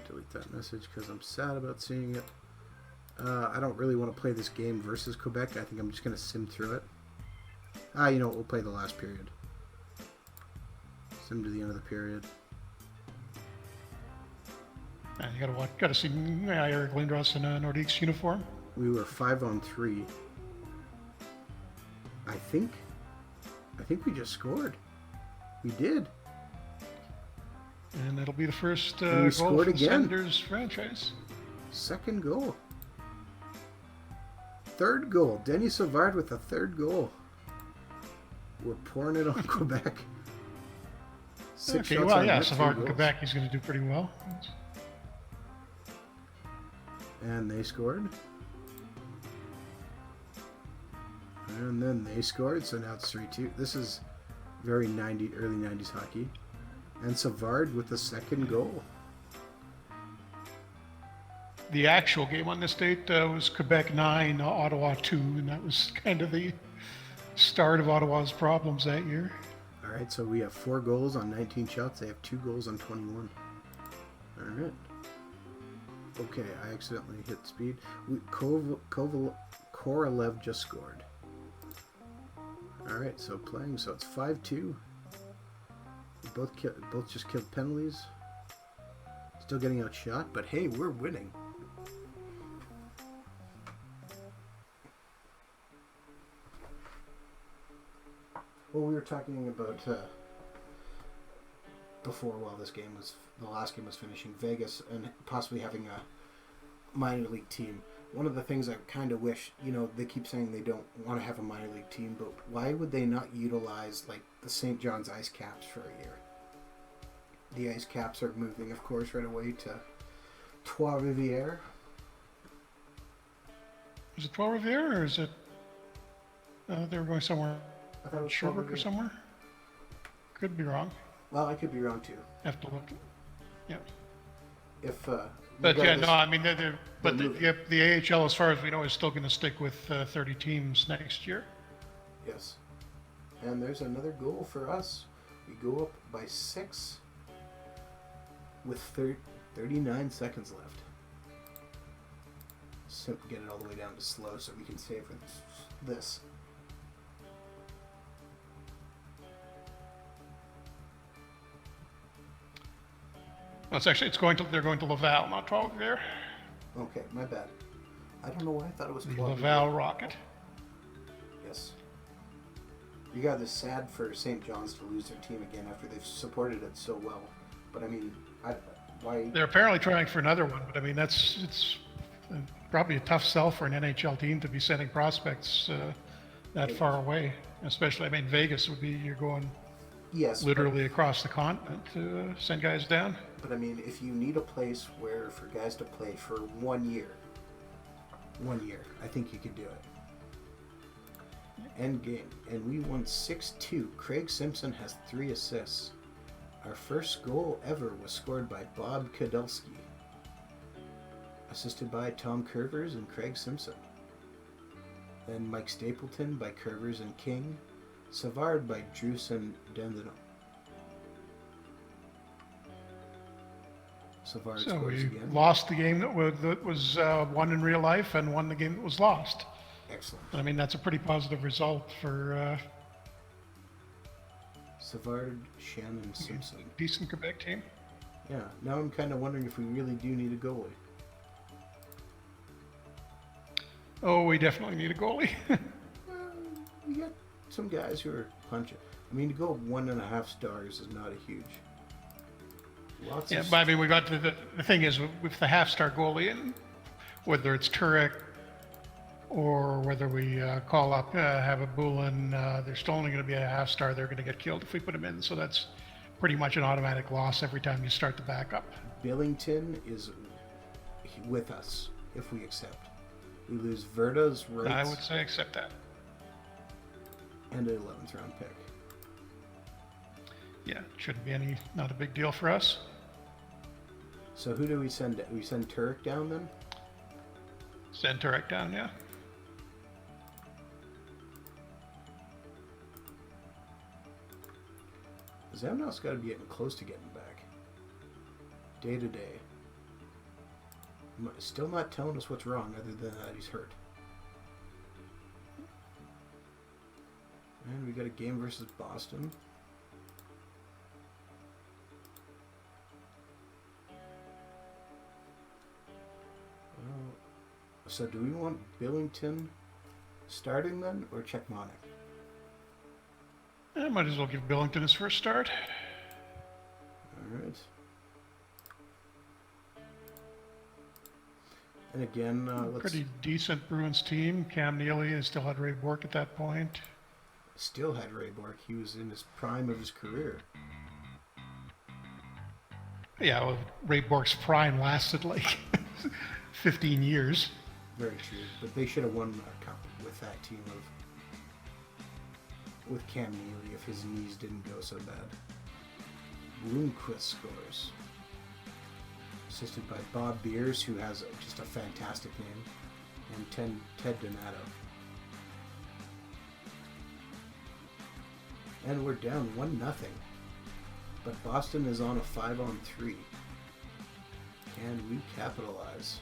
Delete that message because I'm sad about seeing it. I don't really want to play this game versus Quebec. I think I'm just going to sim through it. You know what? We'll play the last period. Sim to the end of the period. And you gotta see Eric Lindros in a Nordiques uniform. We were 5-on-3. I think we just scored. We did. And it'll be the first goal for the Senators franchise. Second goal. Third goal. Denis Savard with a third goal. We're pouring it on Quebec. Six shots well, on yeah, net, Savard in Quebec, he's going to do pretty well. And they scored. And then they scored, so now it's 3-2. This is very early 90s hockey. And Savard with the second goal. The actual game on this date was Quebec 9, Ottawa 2, and that was kind of the start of Ottawa's problems that year. All right, so we have 4 goals on 19 shots. They have 2 goals on 21. All right. Okay, I accidentally hit speed. Korolev just scored. All right, so playing. So it's 5-2. Both just killed penalties. Still getting outshot, but hey, we're winning. Well, we were talking about before, while the last game was finishing, Vegas and possibly having a minor league team. One of the things I kind of wish, they keep saying they don't want to have a minor league team, but why would they not utilize like the St. John's Ice Caps for a year? The Ice Caps are moving, of course, right away to Trois-Rivières. Is it Trois-Rivières or is it? They were going somewhere. I thought it was Sherbrooke or somewhere. Could be wrong. Well, I could be wrong too. Have to look. Yeah. If. But yeah, no, I mean, the AHL, as far as we know, is still going to stick with 30 teams next year. Yes. And there's another goal for us. We go up by 6 with 39 seconds left. Get it all the way down to slow so we can save this. Well, they're going to Laval, not Trois-Rivières. Okay, my bad. I don't know why I thought it was The 12. Laval Rocket. Yes. You got this sad for St. John's to lose their team again after they've supported it so well. But I mean, why? They're apparently trying for another one, but I mean, it's probably a tough sell for an NHL team to be sending prospects that far away. Especially, I mean, Vegas would be, you're going Yes, literally across the continent to send guys down. but I mean, if you need a place where for guys to play for 1 year, I think you could do it. End game, and we won 6-2. Craig Simpson has 3 assists. Our first goal ever was scored by Bob Kadulski, assisted by Tom Curvers and Craig Simpson. Then Mike Stapleton by Curvers and King, Savard by Drewson Dendino. Savard So scores we again. lost the game that was won in real life and won the game that was lost. Excellent. I mean, that's a pretty positive result for Savard, Shannon, Simpson. a decent Quebec team. Yeah, now I'm kind of wondering if we really do need a goalie. Oh, we definitely need a goalie. We got some guys who are punching. I mean, to go 1.5 stars is not a huge. Lots Yeah, of but I mean, we got the thing is with the half-star goalie, and whether it's Turek or whether we call up have a Bulin, they're still only going to be a half-star. They're going to get killed if we put them in. So that's pretty much an automatic loss every time you start the backup. Billington is with us if we accept. We lose Verda's rights I would say accept that. and an 11th round pick. Yeah, shouldn't be not a big deal for us. So who do we send? We send Turek down then? Send Turek down, yeah. Zamnow's got to be getting close to getting back. Day to day. Still not telling us what's wrong other than that he's hurt. And we got a game versus Boston. So do we want Billington starting then, or Czechmonic? I might as well give Billington his first start. All right. And again, let's Pretty decent Bruins team. Cam Neely still had Ray Bork at that point. still had Ray Bork. He was in his prime of his career. Yeah, well, Ray Bork's prime lasted like 15 years. Very true. But they should have won a cup with that team with Cam Neely if his knees didn't go so bad. Bloomquist scores. Assisted by Bob Beers, who has just a fantastic name, and Ted Donato. And we're down 1-0. But Boston is on a 5-on-3. Can we capitalize?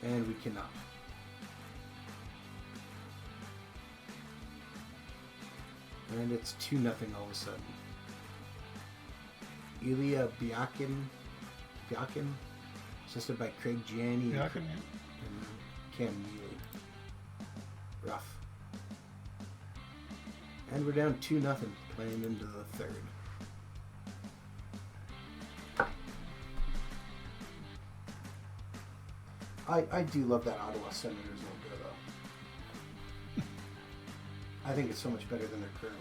And we cannot. And it's 2-0 all of a sudden. Ilya Byakin, assisted by Craig Janney and Cam Neely. Rough. And we're down 2-0 playing into the third. I do love that Ottawa Senators logo though. I think it's so much better than their current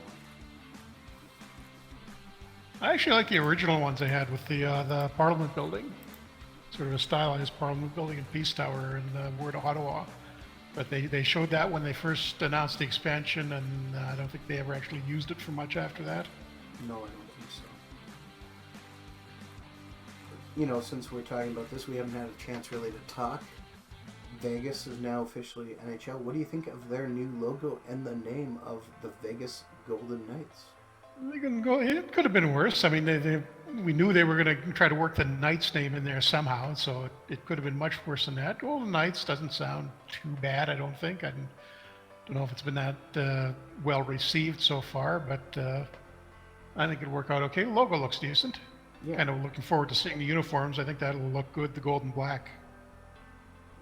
one. I actually like the original ones they had with the Parliament building. Sort of a stylized Parliament building and Peace Tower in the word Ottawa. But they showed that when they first announced the expansion, and I don't think they ever actually used it for much after that. No, I don't think so. You know, since we're talking about this, we haven't had a chance really to talk. Vegas is now officially NHL. What do you think of their new logo and the name of the Vegas Golden Knights? They can go. It could have been worse. I mean, we knew they were going to try to work the Knights name in there somehow, so it could have been much worse than that. Golden Knights doesn't sound too bad, I don't think. I don't know if it's been that well received so far, but I think it'll work out okay. The logo looks decent. Yeah. Kind of looking forward to seeing the uniforms. I think that'll look good, the gold and black.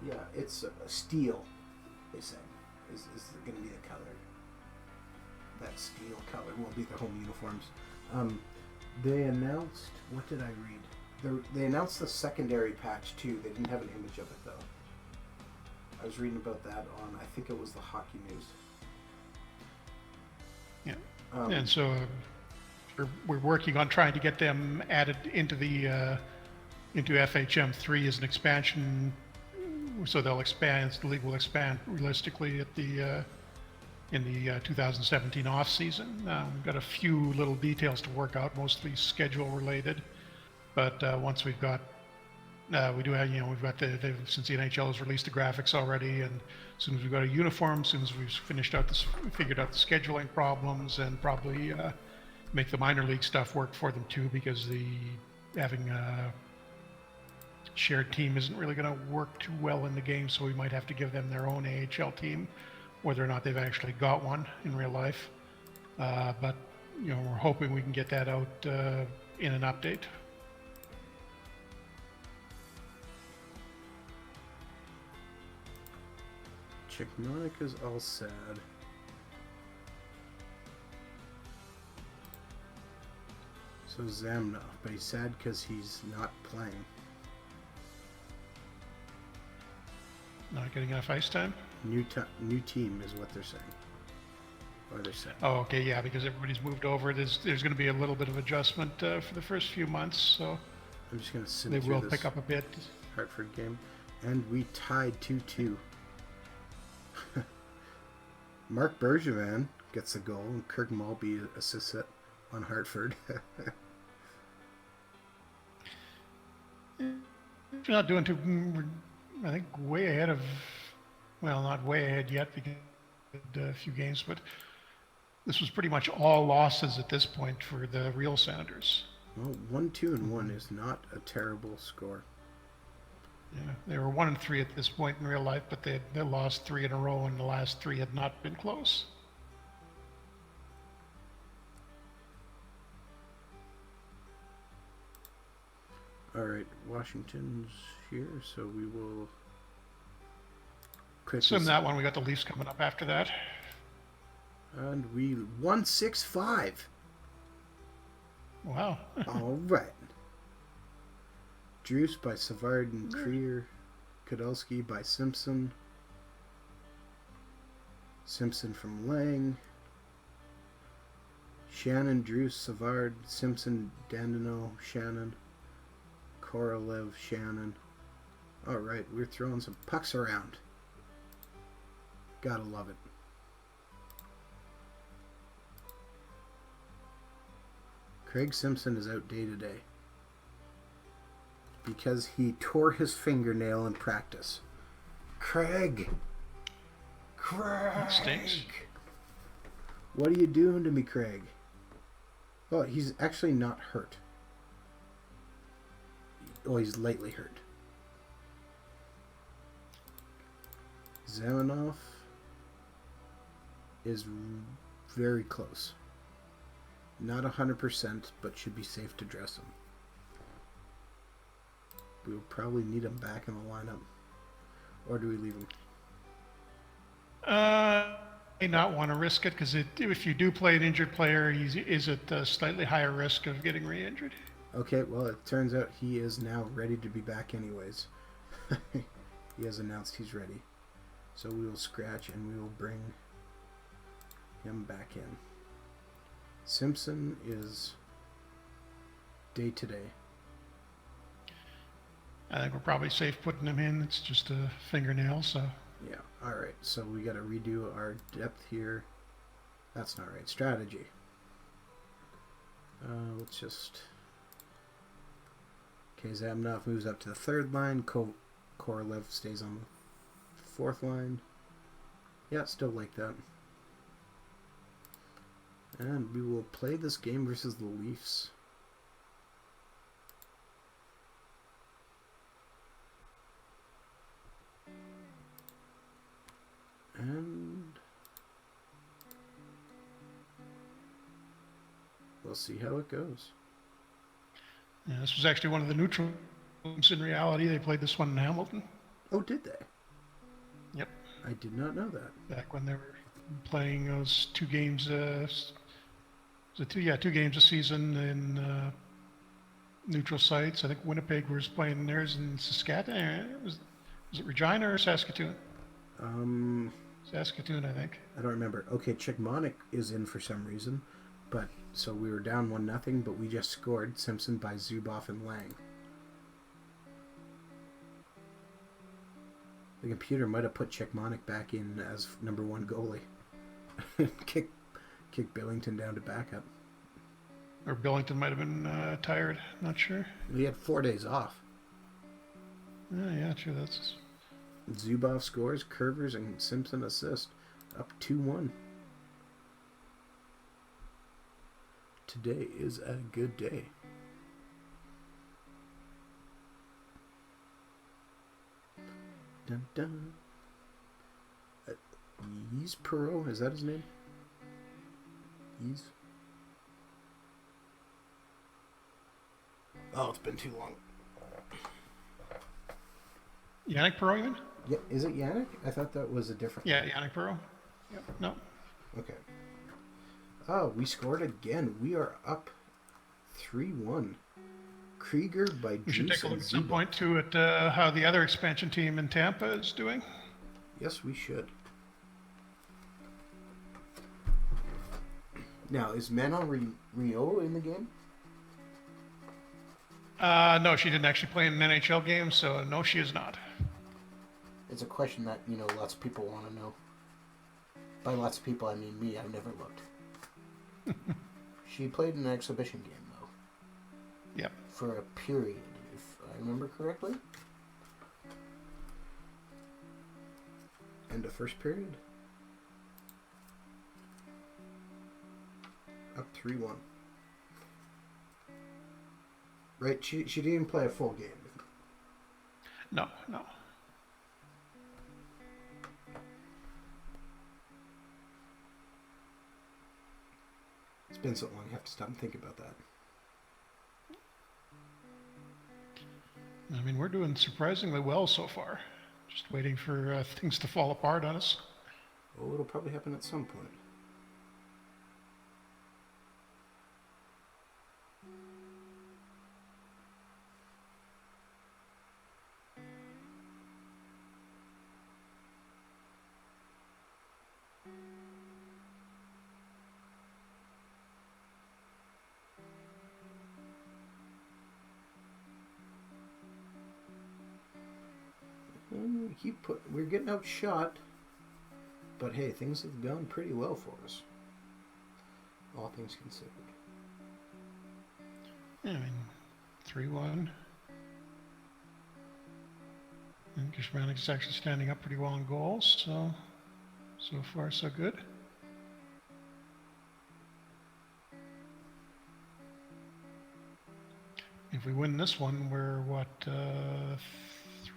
Yeah, it's steel, they say, is going to be the color. That steel color will be the home uniforms. They announced, what did I read? They announced the secondary patch too. They didn't have an image of it though. I was reading about that on, I think it was the Hockey News. Yeah. And so we're working on trying to get them added into the into FHM3 as an expansion, so they'll expand. The league will expand realistically at the in the 2017 off season. We've got a few little details to work out, mostly schedule related. But once we've got, we do have, we've got since the NHL has released the graphics already, and as soon as we've got a uniform, as soon as we've figured out the scheduling problems, and probably make the minor league stuff work for them too, because having a shared team isn't really going to work too well in the game, so we might have to give them their own AHL team, whether or not they've actually got one in real life. But we're hoping we can get that out in an update. Chicmonica's all sad. So Zamnov, but he's sad because he's not playing. Not getting enough ice time? New team is what they're saying. Or they're saying. Oh, okay, yeah, because everybody's moved over. There's going to be a little bit of adjustment for the first few months, so I'm just going to sit they through will this pick up a bit. Hartford game. And we tied 2-2. Mark Bergevin gets a goal, and Kirk Mulby assists it on Hartford. We're not doing too, I think, way ahead of, well, not way ahead yet because a few games, but this was pretty much all losses at this point for the real Senators. Well, 1-2-1 is not a terrible score. Yeah, they were 1-3 at this point in real life, but they lost 3 in a row, and the last 3 had not been close. All right, Washington's here, so we will quickly. Assume that one. We got the Leafs coming up after that. And we won 6-5. Wow. All right. Drews by Savard and Krier. Kadolski by Simpson. Simpson from Lang. Shannon, Drews, Savard, Simpson, Dandino, Shannon. Korolev, Shannon. All right, we're throwing some pucks around. Gotta love it. Craig Simpson is out day to day because he tore his fingernail in practice. Craig! That stinks. What are you doing to me, Craig? Oh, he's actually not hurt. Oh, he's lightly hurt. Zamenhof is very close. Not 100%, but should be safe to dress him. We'll probably need him back in the lineup. Or do we leave him? May not want to risk it, because if you do play an injured player, is at a slightly higher risk of getting re-injured. Okay, well, it turns out he is now ready to be back anyways. He has announced he's ready. So we will scratch and we will bring him back in. Simpson is day to day. I think we're probably safe putting him in. It's just a fingernail, so. Yeah, alright. So we got to redo our depth here. That's not right. Strategy. Let's just... Okay, Zamnov moves up to the third line. Korolev stays on the fourth line. Yeah, still like that. And we will play this game versus the Leafs. And we'll see how it goes. Yeah, this was actually one of the neutral games in reality. They played this one in Hamilton. Oh, did they? Yep. I did not know that. Back when they were playing those 2 games, two games a season in neutral sites. I think Winnipeg was playing theirs in Saskatchewan. Was it Regina or Saskatoon? Um, Saskatoon, I think. I don't remember. Okay, Chickmonick is in for some reason, but so we were down 1-0, but we just scored Simpson by Zuboff and Lang. The computer might have put Chickmonick back in as number 1 goalie. kick Billington down to backup. Or Billington might have been tired. Not sure. He had 4 days off. Oh, yeah, true. That's Zuboff scores, Curvers and Simpson assist, up 2-1. Today is a good day. Dun dun. Yves Perot, is that his name? Yves? Oh, it's been too long. Yannick Perot, even? Yeah, is it Yannick? I thought that was a different. Yeah, Yannick Perot. Yep. No. Okay. Oh, we scored again. We are up 3-1. Krieger by We should Juice take a look and at some Zuboff. point too at how the other expansion team in Tampa is doing. Yes, we should. Now, is Manon Rio in the game? No, she didn't actually play in an NHL game, so no, she is not. It's a question that, lots of people want to know. By lots of people, I mean me. I've never looked. She played in an exhibition game, though. Yep. For a period, if I remember correctly. End of first period. Up 3-1. Right, she didn't even play a full game. No. It's been so long, you have to stop and think about that. I mean, we're doing surprisingly well so far. Just waiting for things to fall apart on us. Oh, it'll probably happen at some point. We're getting outshot, but hey, things have gone pretty well for us, all things considered. Yeah, I mean, 3-1. And Kishmanik's actually standing up pretty well on goals, so far so good. If we win this one, we're what,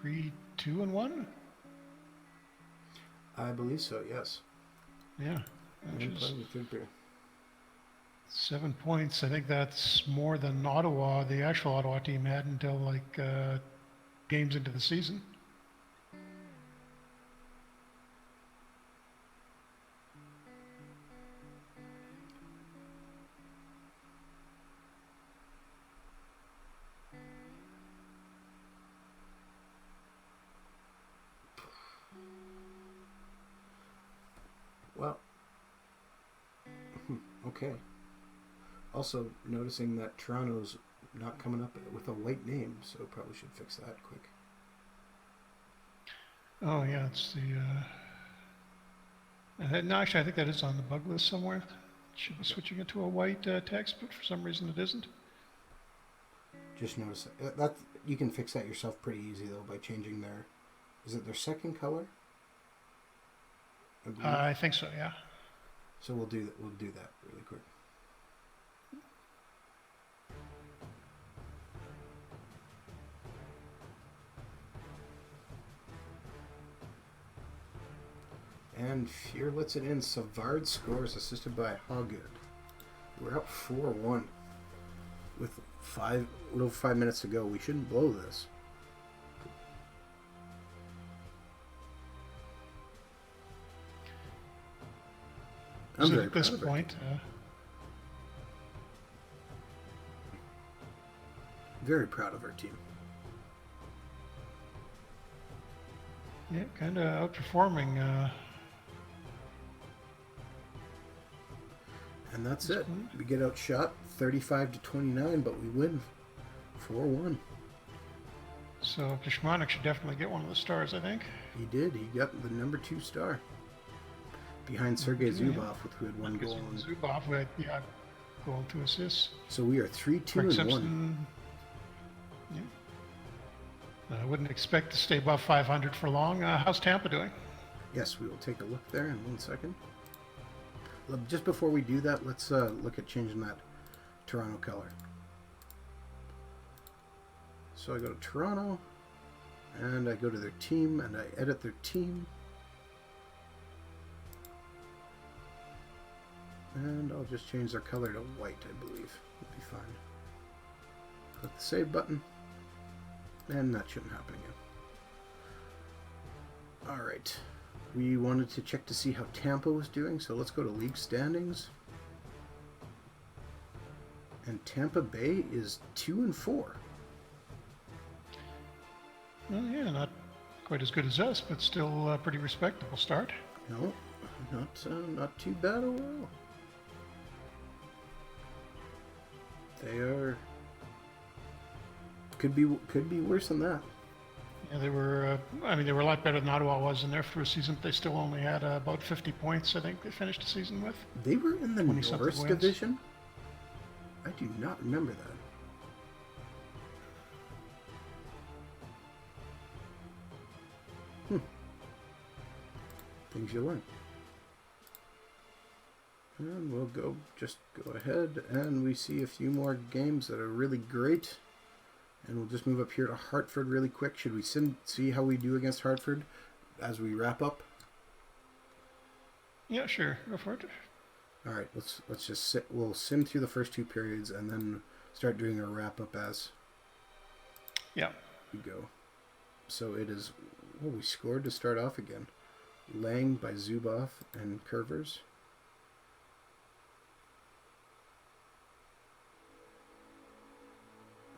3-2-1? I believe so, yes. Yeah. And playing the third period. 7 points. I think that's more than Ottawa, the actual Ottawa team, had until games into the season. Well, okay. Also, noticing that Toronto's not coming up with a white name, so probably should fix that quick. Oh, yeah, it's the... no, actually, I think that is on the bug list somewhere. Should be switching it to a white text, but for some reason it isn't. Just notice that you can fix that yourself pretty easy, though, by changing their... Is it their second color? I think so, yeah. So we'll do that. We'll do that really quick. And Fear lets it in. Savard scores, assisted by Hoggood. We're up 4-1 with 5 minutes to go. We shouldn't blow this. I'm very at this proud of point, very proud of our team. yeah, kind of outperforming. And that's it. We get outshot 35-29, but we win 4-1. So Kishmanek should definitely get one of the stars, I think. He did. He got the number 2 star. Behind Sergei Zubov, who had 1 goal. Zubov with, goal and 2 assists. So we are 3-2-1. Yeah. I wouldn't expect to stay above 500 for long. How's Tampa doing? Yes, we will take a look there in 1 second. Just before we do that, let's look at changing that Toronto color. So I go to Toronto, and I go to their team, and I edit their team. And I'll just change their color to white, I believe. It'll be fine. Click the save button, and that shouldn't happen again. Alright. We wanted to check to see how Tampa was doing, so let's go to league standings. And Tampa Bay is 2-4. Well, yeah, not quite as good as us, but still a pretty respectable start. No, not too bad overall. They are could be worse than that. Yeah, they were. They were a lot better than Ottawa was in their first season. But they still only had about 50 points. I think they finished the season with. They were in the Norris division. I do not remember that. Things you learn. And we'll go ahead, and we see a few more games that are really great. And we'll just move up here to Hartford really quick. Should we see how we do against Hartford as we wrap up? Yeah, sure. Go for it. All right, let's just we'll sim through the first 2 periods and then start doing our wrap up as we go. So it is we scored to start off again. Lang by Zubov and Curvers.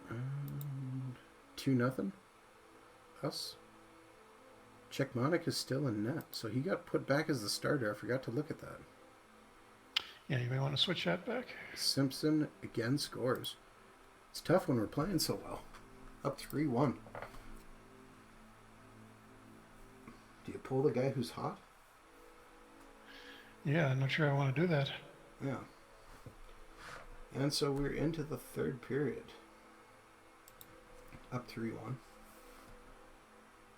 And 2-0. Us. Czechmanek is still in net, so he got put back as the starter. I forgot to look at that. Yeah, you may want to switch that back. Simpson again scores. It's tough when we're playing so well. Up 3-1. Do you pull the guy who's hot? Yeah, I'm not sure I want to do that. Yeah. And so we're into the 3rd period. Up 3-1.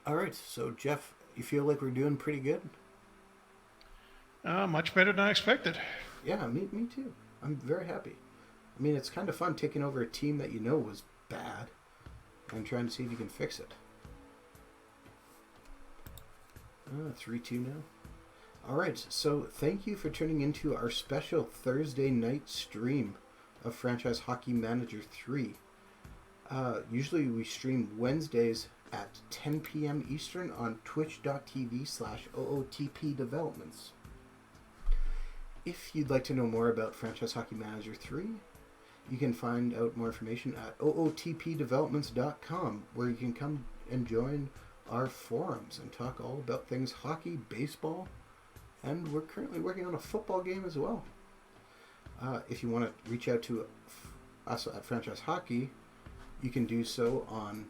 All right, so Jeff, you feel like we're doing pretty good? Much better than I expected. Yeah, me too. I'm very happy. I mean, it's kind of fun taking over a team that you know was bad and trying to see if you can fix it. 3-2 now. All right, so thank you for tuning into our special Thursday night stream of Franchise Hockey Manager 3. Usually we stream Wednesdays at 10 p.m. Eastern on twitch.tv/OOTP Developments. If you'd like to know more about Franchise Hockey Manager 3, you can find out more information at ootpdevelopments.com, where you can come and join our forums and talk all about things hockey, baseball, and we're currently working on a football game as well. If you want to reach out to us at Franchise Hockey, you can do so on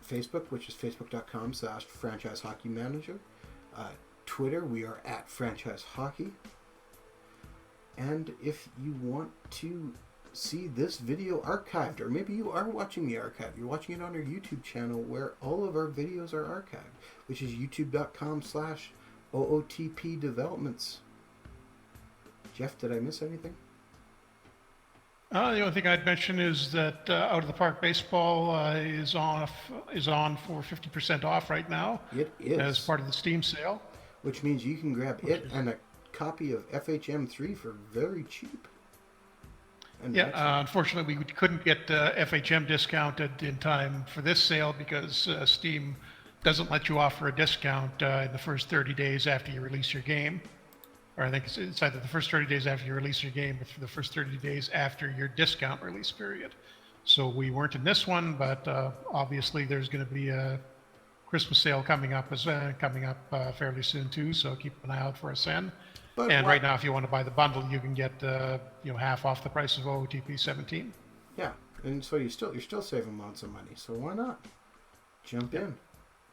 Facebook, which is facebook.com/Franchise Hockey Manager. Twitter, we are at Franchise Hockey. And if you want to see this video archived, or maybe you are watching the archive, you're watching it on our YouTube channel where all of our videos are archived, which is youtube.com/OOTP Developments. Jeff, did I miss anything? The only thing I'd mention is that Out of the Park Baseball is on for 50% off right now. It is. As part of the Steam sale. Which means you can grab it and a copy of FHM3 for very cheap. And Yeah, excellent. unfortunately, we couldn't get FHM discounted in time for this sale because Steam doesn't let you offer a discount in the first 30 days after you release your game. Or I think it's either the first 30 days after you release your game or the first 30 days after your discount release period. So we weren't in this one, but obviously there's going to be a Christmas sale coming up fairly soon too. So keep an eye out for us then. But And right what? now, if you want to buy the bundle, you can get half off the price of OOTP 17. Yeah, and so you're still saving lots of money. So why not jump in?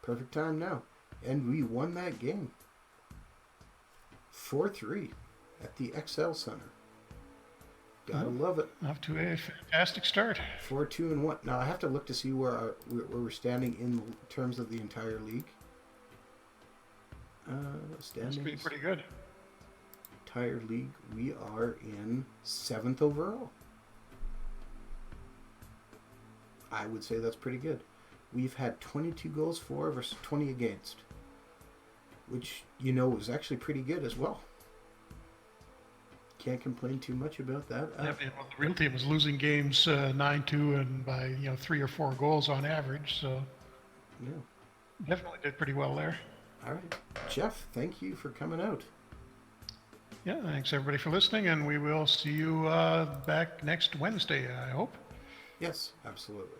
Perfect time now. And we won that game 4-3 at the XL Center. Gotta love it. Off to a fantastic start. 4-2-1. Now I have to look to see where we're standing in terms of the entire league. That's Standings. pretty good. Entire league, we are in 7th overall. I would say that's pretty good. We've had 22 goals for versus 20 against, which is actually pretty good as well. Can't complain too much about that. Yeah, the real team was losing games 9-2 and by 3 or 4 goals on average. So Yeah. definitely did pretty well there. All right, Jeff. Thank you for coming out. Yeah, thanks everybody for listening, and we will see you back next Wednesday, I hope. Yes, absolutely.